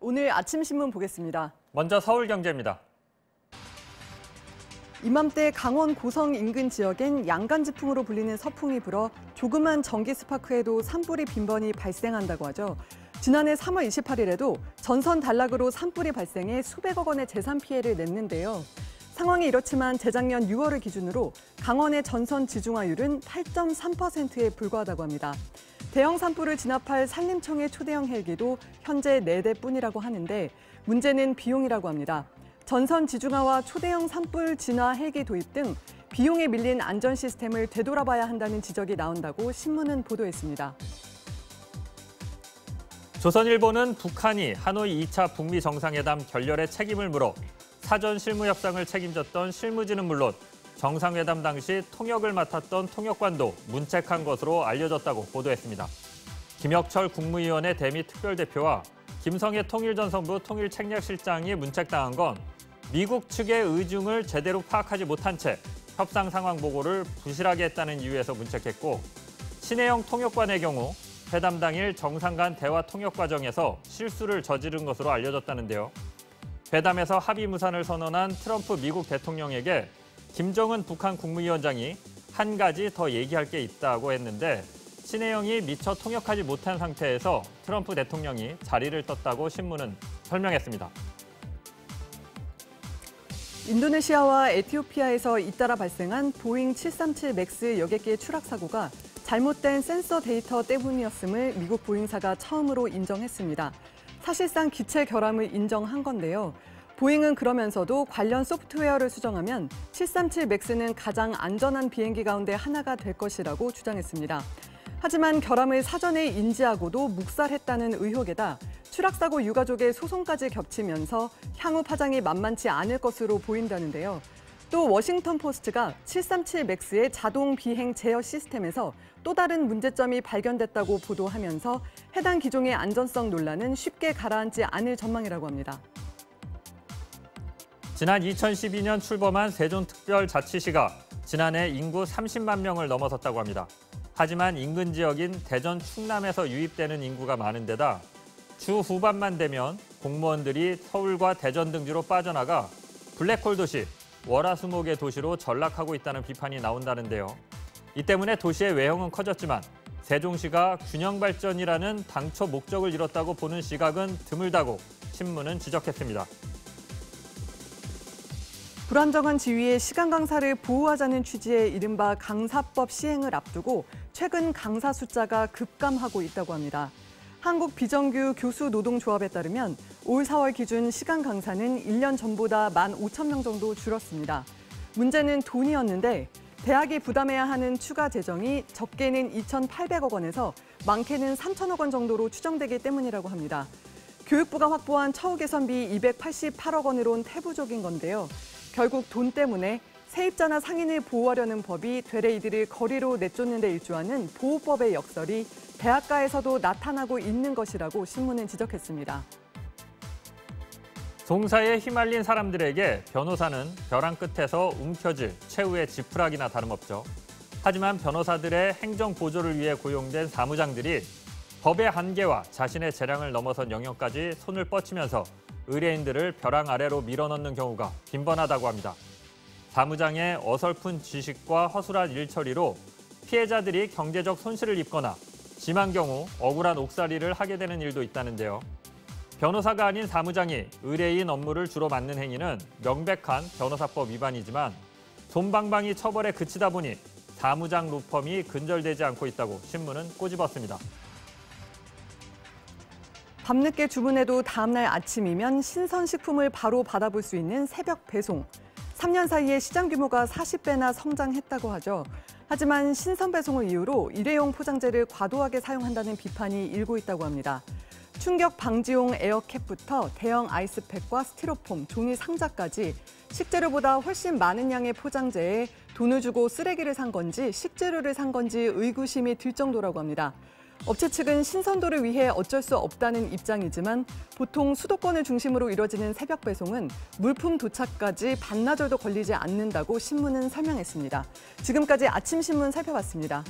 오늘 아침 신문 보겠습니다. 먼저 서울경제입니다. 이맘때 강원 고성 인근 지역엔 양간지풍으로 불리는 서풍이 불어 조그만 전기 스파크에도 산불이 빈번히 발생한다고 하죠. 지난해 3월 28일에도 전선 단락으로 산불이 발생해 수백억 원의 재산 피해를 냈는데요. 상황이 이렇지만 재작년 6월을 기준으로 강원의 전선 지중화율은 8.3%에 불과하다고 합니다. 대형 산불을 진압할 산림청의 초대형 헬기도 현재 4대뿐이라고 하는데 문제는 비용이라고 합니다. 전선 지중화와 초대형 산불 진화 헬기 도입 등 비용에 밀린 안전 시스템을 되돌아봐야 한다는 지적이 나온다고 신문은 보도했습니다. 조선일보는 북한이 하노이 2차 북미 정상회담 결렬의 책임을 물어 사전 실무 협상을 책임졌던 실무진은 물론 정상회담 당시 통역을 맡았던 통역관도 문책한 것으로 알려졌다고 보도했습니다. 김혁철 국무위원회 대미 특별대표와 김성애 통일전선부 통일책략실장이 문책당한 건 미국 측의 의중을 제대로 파악하지 못한 채 협상 상황 보고를 부실하게 했다는 이유에서 문책했고, 신혜영 통역관의 경우 회담 당일 정상 간 대화 통역 과정에서 실수를 저지른 것으로 알려졌다는데요. 회담에서 합의 무산을 선언한 트럼프 미국 대통령에게 김정은 북한 국무위원장이 한 가지 더 얘기할 게 있다고 했는데 신혜영이 미처 통역하지 못한 상태에서 트럼프 대통령이 자리를 떴다고 신문은 설명했습니다. 인도네시아와 에티오피아에서 잇따라 발생한 보잉 737 맥스 여객기의 추락 사고가 잘못된 센서 데이터 때문이었음을 미국 보잉사가 처음으로 인정했습니다. 사실상 기체 결함을 인정한 건데요. 보잉은 그러면서도 관련 소프트웨어를 수정하면 737 맥스는 가장 안전한 비행기 가운데 하나가 될 것이라고 주장했습니다. 하지만 결함을 사전에 인지하고도 묵살했다는 의혹에다 추락사고 유가족의 소송까지 겹치면서 향후 파장이 만만치 않을 것으로 보인다는데요. 또 워싱턴 포스트가 737 맥스의 자동 비행 제어 시스템에서 또 다른 문제점이 발견됐다고 보도하면서 해당 기종의 안전성 논란은 쉽게 가라앉지 않을 전망이라고 합니다. 지난 2012년 출범한 세종특별자치시가 지난해 인구 30만 명을 넘어섰다고 합니다. 하지만 인근 지역인 대전 충남에서 유입되는 인구가 많은 데다 주 후반만 되면 공무원들이 서울과 대전 등지로 빠져나가 블랙홀 도시, 월화수목의 도시로 전락하고 있다는 비판이 나온다는데요. 이 때문에 도시의 외형은 커졌지만 세종시가 균형 발전이라는 당초 목적을 이뤘다고 보는 시각은 드물다고 신문은 지적했습니다. 불안정한 지위의 시간 강사를 보호하자는 취지의 이른바 강사법 시행을 앞두고 최근 강사 숫자가 급감하고 있다고 합니다. 한국비정규 교수노동조합에 따르면 올 4월 기준 시간 강사는 1년 전보다 15,000명 정도 줄었습니다. 문제는 돈이었는데 대학이 부담해야 하는 추가 재정이 적게는 2,800억 원에서 많게는 3,000억 원 정도로 추정되기 때문이라고 합니다. 교육부가 확보한 처우 개선비 288억 원으론 태부적인 건데요. 결국 돈 때문에 세입자나 상인을 보호하려는 법이 되레 이들을 거리로 내쫓는 데 일조하는 보호법의 역설이 대학가에서도 나타나고 있는 것이라고 신문은 지적했습니다. 종사에 휘말린 사람들에게 변호사는 벼랑 끝에서 움켜쥘 최후의 지푸라기나 다름없죠. 하지만 변호사들의 행정 보조를 위해 고용된 사무장들이 법의 한계와 자신의 재량을 넘어선 영역까지 손을 뻗치면서 의뢰인들을 벼랑 아래로 밀어넣는 경우가 빈번하다고 합니다. 사무장의 어설픈 지식과 허술한 일처리로 피해자들이 경제적 손실을 입거나 심한 경우 억울한 옥살이를 하게 되는 일도 있다는데요. 변호사가 아닌 사무장이 의뢰인 업무를 주로 맡는 행위는 명백한 변호사법 위반이지만 솜방망이 처벌에 그치다 보니 사무장 로펌이 근절되지 않고 있다고 신문은 꼬집었습니다. 밤늦게 주문해도 다음날 아침이면 신선식품을 바로 받아볼 수 있는 새벽 배송. 3년 사이에 시장 규모가 40배나 성장했다고 하죠. 하지만 신선 배송을 이유로 일회용 포장재를 과도하게 사용한다는 비판이 일고 있다고 합니다. 충격 방지용 에어캡부터 대형 아이스팩과 스티로폼, 종이 상자까지 식재료보다 훨씬 많은 양의 포장재에 돈을 주고 쓰레기를 산 건지 식재료를 산 건지 의구심이 들 정도라고 합니다. 업체 측은 신선도를 위해 어쩔 수 없다는 입장이지만 보통 수도권을 중심으로 이뤄지는 새벽 배송은 물품 도착까지 반나절도 걸리지 않는다고 신문은 설명했습니다. 지금까지 아침 신문 살펴봤습니다.